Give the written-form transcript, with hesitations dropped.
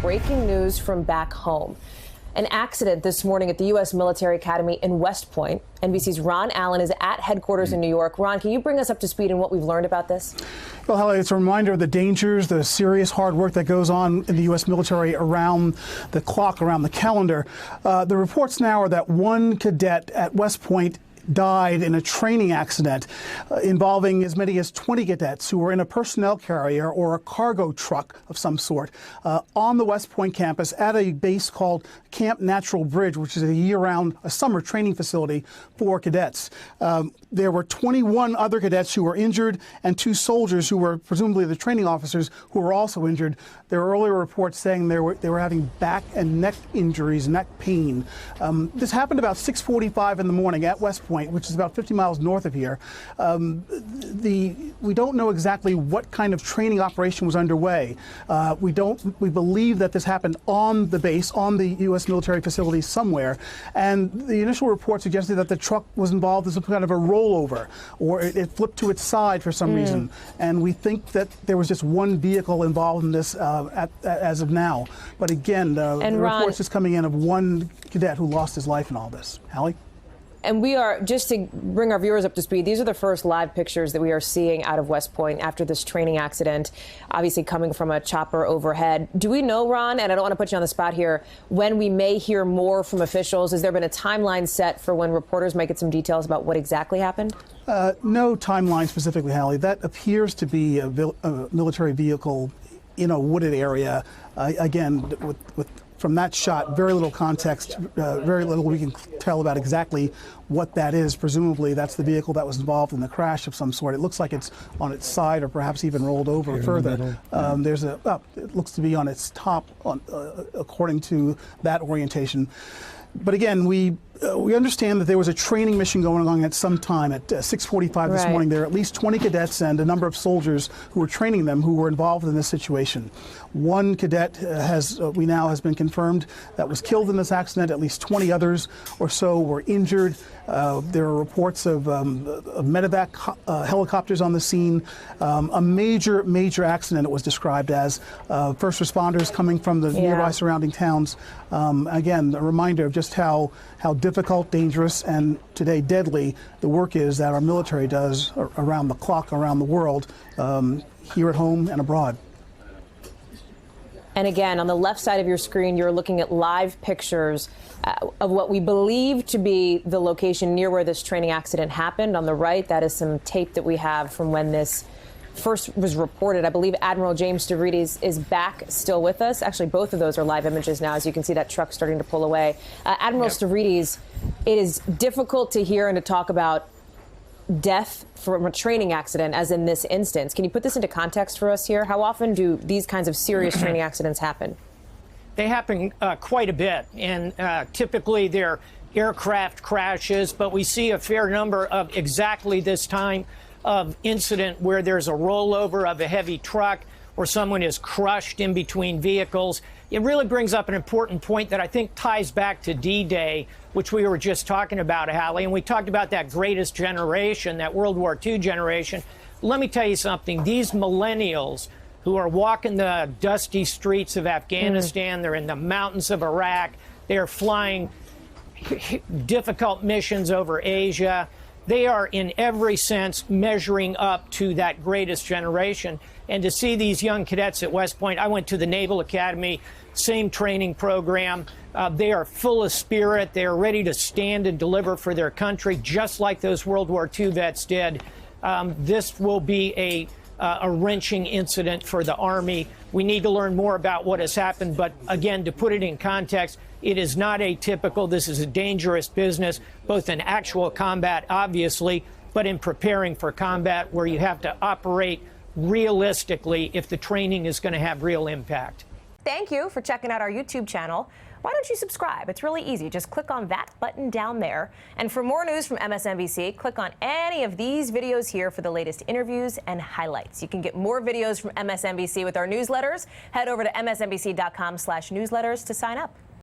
breaking news from back home. An accident this morning at the U.S. Military Academy in West Point. NBC's Ron Allen is at headquarters in New York. Ron, can you bring us up to speed on what we've learned about this? Well, Holly, it's a reminder of the dangers, the serious hard work that goes on in the U.S. military around the clock, around the calendar. The reports now are that one cadet at West Point died in a training accident involving as many as 20 cadets who were in a personnel carrier or a cargo truck of some sort on the West Point campus at a base called Camp Natural Bridge, which is a year-round summer training facility for cadets. There were 21 other cadets who were injured and 2 soldiers who were presumably the training officers who were also injured. There were earlier reports saying they were having back and neck injuries, neck pain. This happened about 6:45 in the morning at West Point, which is about 50 miles north of here. We don't know exactly what kind of training operation was underway. We believe that this happened on the base, on the U.S. military facility somewhere. And the initial report suggested that the truck was involved in some kind of a rollover, or it flipped to its side for some reason. And we think that there was just one vehicle involved in this as of now. But again, the reports just coming in of one cadet who lost his life in all this. Hallie? And we are, just to bring our viewers up to speed, these are the first live pictures that we are seeing out of West Point after this training accident, obviously coming from a chopper overhead. Do we know, Ron, and I don't want to put you on the spot here, when we may hear more from officials? Has there been a timeline set for when reporters might get some details about what exactly happened? No timeline specifically, Hallie. That appears to be a military vehicle in a wooded area. Again, from that shot, very little context, very little we can tell about exactly what that is. Presumably, that's the vehicle that was involved in the crash of some sort. It looks like it's on its side or perhaps even rolled over further. It looks to be on its top, according to that orientation. But again, we understand that there was a training mission going on at some time at 6:45 this morning. There are at least 20 cadets and a number of soldiers who were training them who were involved in this situation. One cadet has been confirmed that was killed in this accident. At least 20 others or so were injured. There are reports of medevac helicopters on the scene. A major accident, it was described as. First responders coming from the nearby surrounding towns. Again, a reminder of just how difficult, dangerous, and today deadly the work is that our military does around the clock, around the world, here at home and abroad. And again, on the left side of your screen, you're looking at live pictures of what we believe to be the location near where this training accident happened. On the right, that is some tape that we have from when this first was reported. I believe Admiral James Stavridis is back still with us. Actually, both of those are live images now, as you can see that truck starting to pull away. Admiral Stavridis, it is difficult to hear and to talk about death from a training accident, as in this instance. Can you put this into context for us here? How often do these kinds of serious training accidents happen? They happen quite a bit, and typically they're aircraft crashes, but we see a fair number of exactly this time of incident where there's a rollover of a heavy truck or someone is crushed in between vehicles. It really brings up an important point that I think ties back to D-Day, which we were just talking about, Hallie, and we talked about that greatest generation, that World War II generation. Let me tell you something. These millennials who are walking the dusty streets of Afghanistan, they're in the mountains of Iraq, they're flying difficult missions over Asia. They are, in every sense, measuring up to that greatest generation. And to see these young cadets at West Point, I went to the Naval Academy, same training program. They are full of spirit. They are ready to stand and deliver for their country, just like those World War II vets did. This will be a wrenching incident for the Army. We need to learn more about what has happened. But again, to put it in context, it is not atypical. This is a dangerous business, both in actual combat, obviously, but in preparing for combat where you have to operate realistically if the training is going to have real impact. Thank you for checking out our YouTube channel. Why don't you subscribe? It's really easy. Just click on that button down there. And for more news from MSNBC, click on any of these videos here for the latest interviews and highlights. You can get more videos from MSNBC with our newsletters. Head over to msnbc.com/newsletters to sign up.